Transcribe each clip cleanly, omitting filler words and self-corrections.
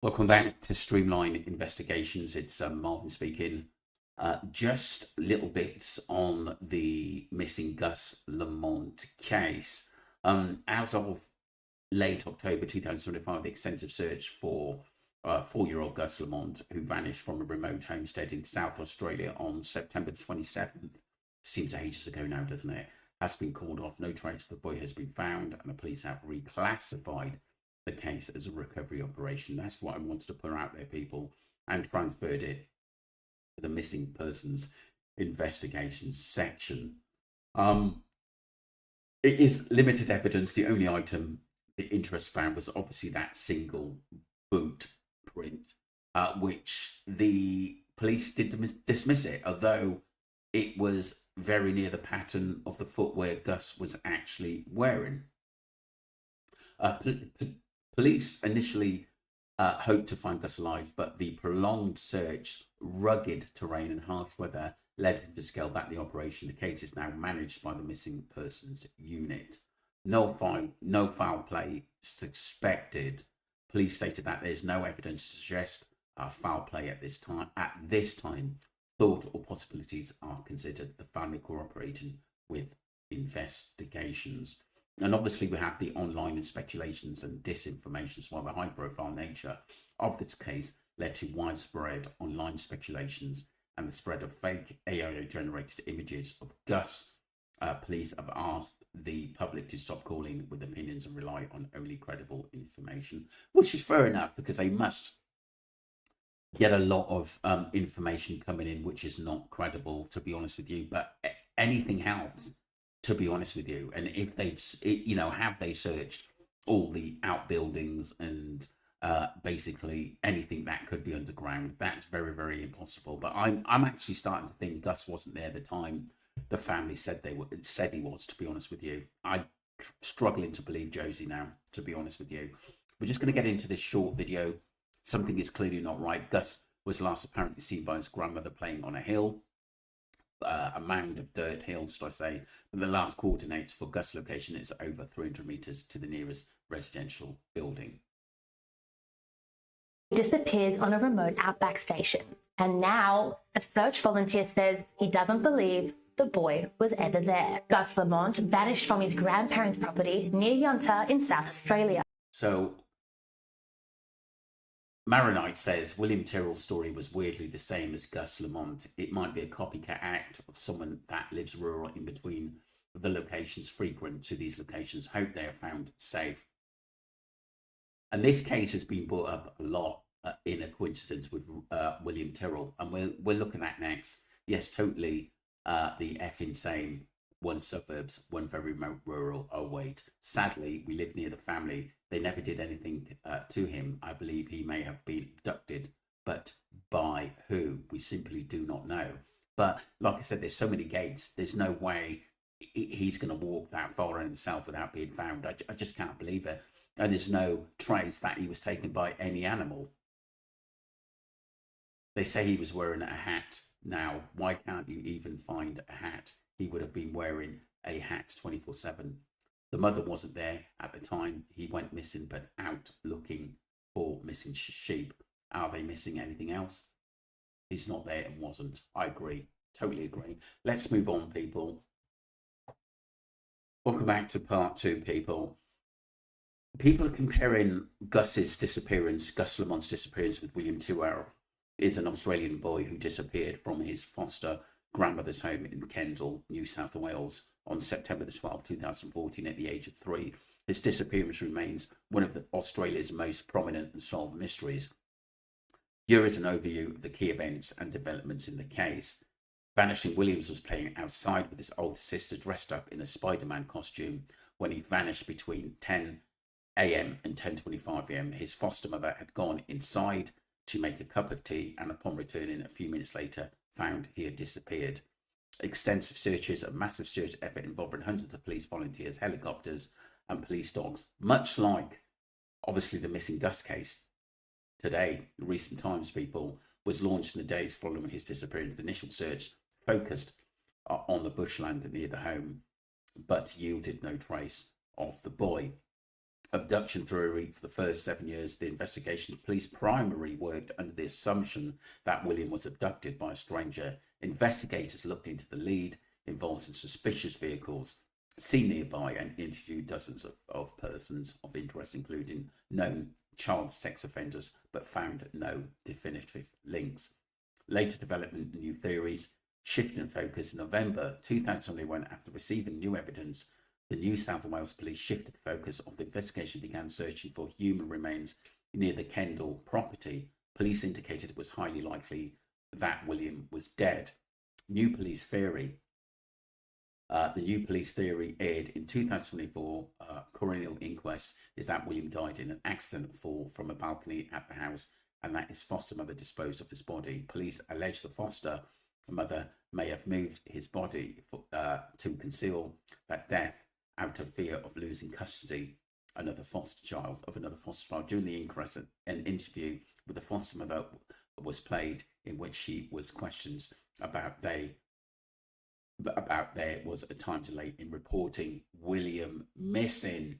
Welcome back to Streamline Investigations. It's Marvin speaking. Just little bits on the missing Gus Lamont case. As of late October 2025, the extensive search for 4-year-old Gus Lamont, who vanished from a remote homestead in South Australia on September 27th, seems ages ago now, doesn't it? Has been called off. No trace of the boy has been found, and the police have reclassified the case as a recovery operation. That's what I wanted to put out there, people, and transferred it to the missing persons investigations section. It is limited evidence. The only item the interest found was obviously that single boot print, which the police did dismiss it, although it was very near the pattern of the footwear Gus was actually wearing. Police initially hoped to find Gus alive, but the prolonged search, rugged terrain, and harsh weather led them to scale back the operation. The case is now managed by the Missing Persons Unit. No foul play suspected. Police stated that there's no evidence to suggest foul play at this time. At this time, thought or possibilities are considered. The family cooperating with investigations. And obviously, we have the online speculations and disinformation. So, while the high-profile nature of this case led to widespread online speculations and the spread of fake AI-generated images of Gus, police have asked the public to stop calling with opinions and rely on only credible information, which is fair enough because they must get a lot of information coming in which is not credible, to be honest with you. But anything helps, to be honest with you. And if they've, have they searched all the outbuildings and basically anything that could be underground? That's very, very impossible. But I'm actually starting to think Gus wasn't there at the time the family said he was. To be honest with you, I'm struggling to believe Josie now. To be honest with you, we're just going to get into this short video. Something is clearly not right. Gus was last apparently seen by his grandmother playing on a hill. A mound of dirt hill, should I say. But the last coordinates for Gus' location is over 300 meters to the nearest residential building. He disappears on a remote outback station, and now a search volunteer says he doesn't believe the boy was ever there. Gus Lamont vanished from his grandparents' property near Yunta in South Australia. So Maronite says William Tyrrell's story was weirdly the same as Gus Lamont. It might be a copycat act of someone that lives rural in between the locations frequent to these locations. Hope they are found safe. And this case has been brought up a lot in a coincidence with William Tyrrell. And we're looking at next. Yes, totally the effing same. One suburbs, one very remote rural. Oh, wait. Sadly, we live near the family. They never did anything to him. I believe he may have been abducted, but by who? We simply do not know. But like I said, there's so many gates. There's no way he's going to walk that far on himself without being found. I just can't believe it. And there's no trace that he was taken by any animal. They say he was wearing a hat. Now, why can't you even find a hat? He would have been wearing a hat 24/7. The mother wasn't there at the time he went missing, but out looking for missing sheep. Are they missing anything else? He's not there and wasn't. I agree. Totally agree. Let's move on, people. Welcome back to part 2, people. People are comparing Gus's disappearance, Gus Lamont's disappearance, with William Tyrrell. Is an Australian boy who disappeared from his foster grandmother's home in Kendal, New South Wales on September the 12th, 2014 at the age of 3. His disappearance remains one of Australia's most prominent unsolved mysteries. Here is an overview of the key events and developments in the case. Vanishing Williams was playing outside with his older sister dressed up in a Spider-Man costume when he vanished between 10 a.m. and 10:25 a.m. His foster mother had gone inside to make a cup of tea, and upon returning a few minutes later, found he had disappeared. Extensive searches, a massive search effort involving hundreds of police volunteers, helicopters, and police dogs, much like obviously the missing Gus case today, recent times, people, was launched in the days following his disappearance. The initial search focused on the bushland near the home, but yielded no trace of the boy. abduction theory for the first 7 years of the investigation, police primarily worked under the assumption that William was abducted by a stranger. Investigators looked into the lead involved in suspicious vehicles seen nearby and interviewed dozens of persons of interest, including known child sex offenders, but found no definitive links. Later development of new theories shifted in focus in November 2021 after receiving new evidence. The New South Wales Police shifted the focus of the investigation, began searching for human remains near the Kendall property. Police indicated it was highly likely that William was dead. New police theory. The new police theory aired in 2024 coroner inquest is that William died in an accident fall from a balcony at the house and that his foster mother disposed of his body. Police allege the foster mother may have moved his body to conceal that death out of fear of losing custody of another foster child. During the inquest, an interview with the foster mother was played in which she was questioned about there was a time delay in reporting William missing.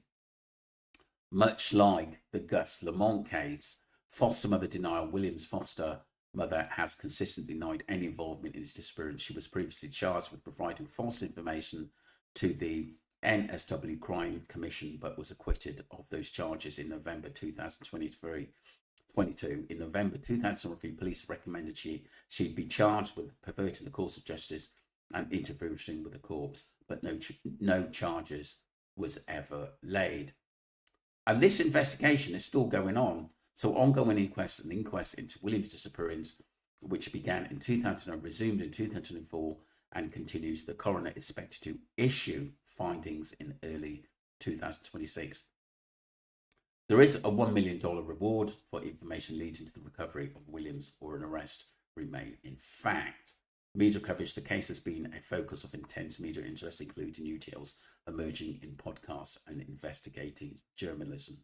Much like the Gus Lamont case, foster mother denial. William's foster mother has consistently denied any involvement in his disappearance. She was previously charged with providing false information to the NSW Crime Commission, but was acquitted of those charges in November 2022. In November 2003, police recommended she'd be charged with perverting the course of justice and interfering with the corpse, but no charges was ever laid. And this investigation is still going on. So ongoing inquest into William's disappearance, which began in 2000, resumed in 2004, and continues. The coroner is expected to issue findings in early 2026. There is a $1 million reward for information leading to the recovery of Williams or an arrest remain. In fact, media coverage, the case has been a focus of intense media interest, including new tales emerging in podcasts and investigating journalism.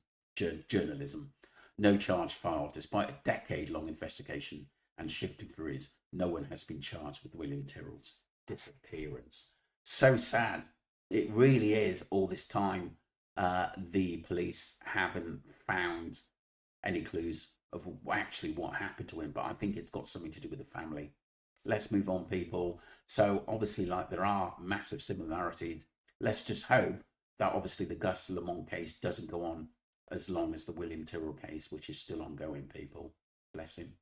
No charge filed. Despite a decade-long investigation and shifting theories, no one has been charged with William Tyrrell's disappearance. So sad. It really is. All this time, the police haven't found any clues of actually what happened to him, but I think it's got something to do with the family. Let's move on, people. So obviously, like, there are massive similarities. Let's just hope that obviously the Gus Lamont case doesn't go on as long as the William Tyrrell case, which is still ongoing, people. Bless him.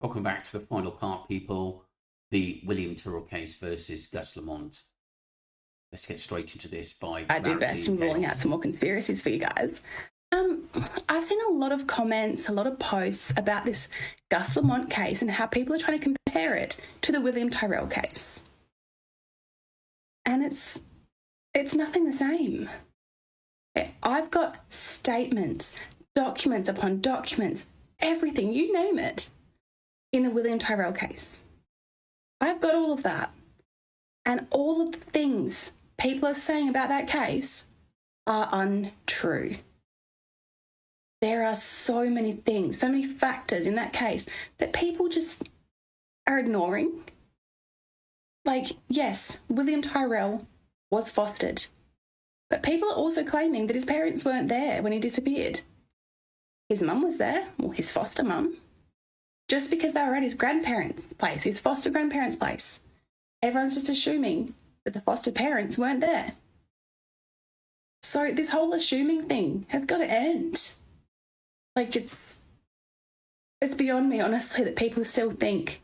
Welcome back to the final part, people. The William Tyrrell case versus Gus Lamont. Let's get straight into this by I do best in rolling out some more conspiracies for you guys. I've seen a lot of comments, a lot of posts about this Gus Lamont case and how people are trying to compare it to the William Tyrrell case. And it's nothing the same. I've got statements, documents upon documents, everything, you name it, in the William Tyrrell case. I've got all of that. And all of the things people are saying about that case are untrue. There are so many things, so many factors in that case that people just are ignoring. Like, yes, William Tyrrell was fostered, but people are also claiming that his parents weren't there when he disappeared. His mum was there, or his foster mum, just because they were at his grandparents' place, his foster grandparents' place. Everyone's just assuming that the foster parents weren't there. So this whole assuming thing has got to end. Like, it's beyond me, honestly, that people still think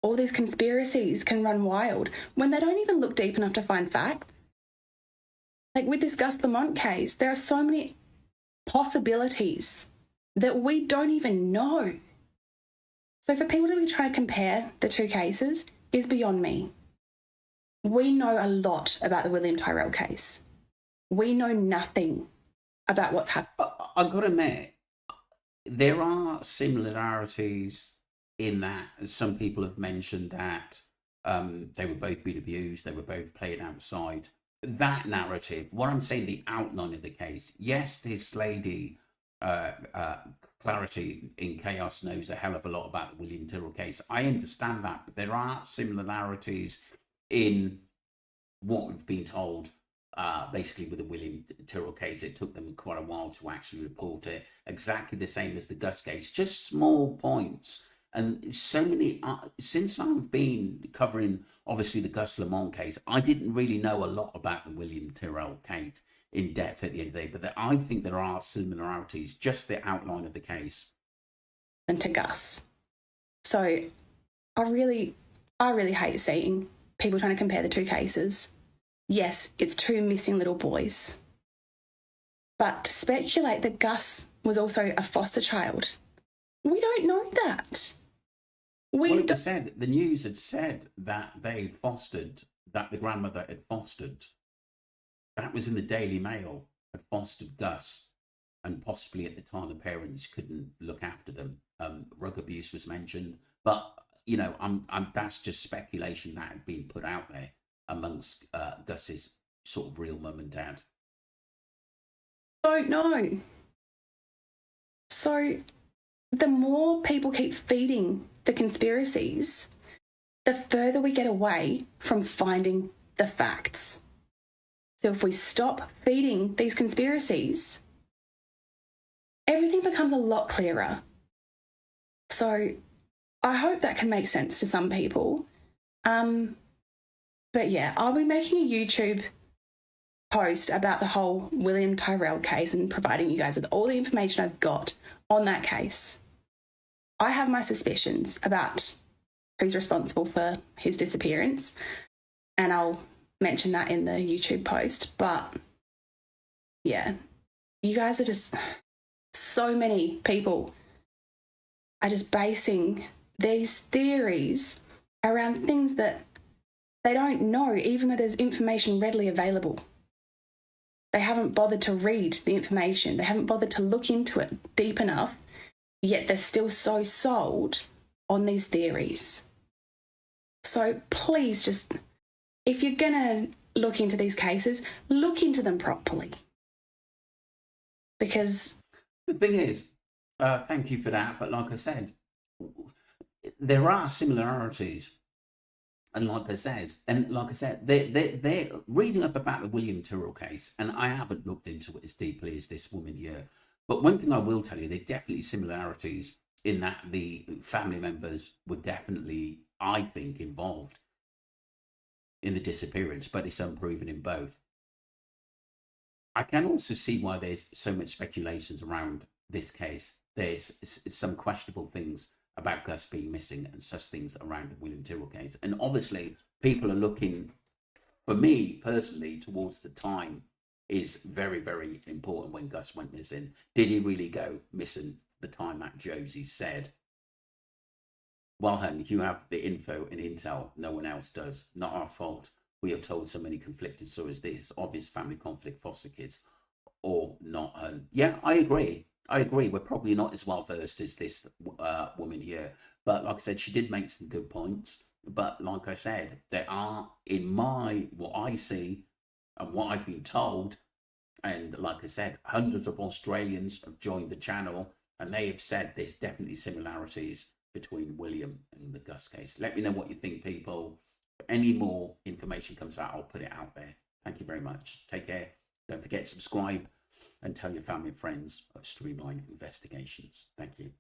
all these conspiracies can run wild when they don't even look deep enough to find facts. Like with this Gus Lamont case, there are so many possibilities that we don't even know. So for people to be trying to compare the two cases is beyond me. We know a lot about the William Tyrrell case. We know nothing about what's happened. I've got to admit, there are similarities in that some people have mentioned that they were both being abused, they were both played outside. That narrative, what I'm saying, the outline of the case, yes, this lady, Clarity in Chaos, knows a hell of a lot about the William Tyrrell case. I understand that, but there are similarities in what we've been told basically with the William Tyrrell case, it took them quite a while to actually report it. Exactly the same as the Gus case, just small points. And so many, since I've been covering, obviously, the Gus Lamont case, I didn't really know a lot about the William Tyrrell case in depth at the end of the day, but I think there are similarities, just the outline of the case. And to Gus. So I really hate seeing people trying to compare the two cases. Yes, it's two missing little boys. But to speculate that Gus was also a foster child, we don't know that. The news had said that they fostered, that the grandmother had fostered. That was in the Daily Mail, had fostered Gus, and possibly at the time the parents couldn't look after them. Drug abuse was mentioned, but you know, that's just speculation that had been put out there amongst Gus's sort of real mum and dad. Don't know. So the more people keep feeding the conspiracies, the further we get away from finding the facts. So if we stop feeding these conspiracies, everything becomes a lot clearer. So I hope that can make sense to some people. But yeah, I'll be making a YouTube post about the whole William Tyrrell case and providing you guys with all the information I've got on that case. I have my suspicions about who's responsible for his disappearance, and I'll mention that in the YouTube post. But yeah, you guys are just, so many people are just basing these theories around things that they don't know, even though there's information readily available. They haven't bothered to read the information. They haven't bothered to look into it deep enough, yet they're still so sold on these theories. So please just, if you're going to look into these cases, look into them properly. Because the thing is, thank you for that, but like I said, there are similarities. And like I said, they're reading up about the William Tyrrell case, and I haven't looked into it as deeply as this woman here. But one thing I will tell you, there are definitely similarities in that the family members were definitely, I think, involved in the disappearance, but it's unproven in both. I can also see why there's so much speculations around this case. There's some questionable things about Gus being missing and such things around the William Tyrrell case. And obviously, people are looking, for me personally, towards the time is very, very important when Gus went missing. Did he really go missing the time that Josie said? Well, hun, you have the info and intel no one else does. Not our fault. We are told so many conflicted stories. There's obvious family conflict, foster kids, or not, hun. Yeah, I agree. We're probably not as well versed as this woman here. But like I said, she did make some good points. But like I said, there are, in what I see and what I've been told, and like I said, hundreds of Australians have joined the channel, and they have said there's definitely similarities between William and the Gus case. Let me know what you think, people. If any more information comes out, I'll put it out there. Thank you very much. Take care. Don't forget to subscribe and tell your family and friends of Streamline Investigations. Thank you.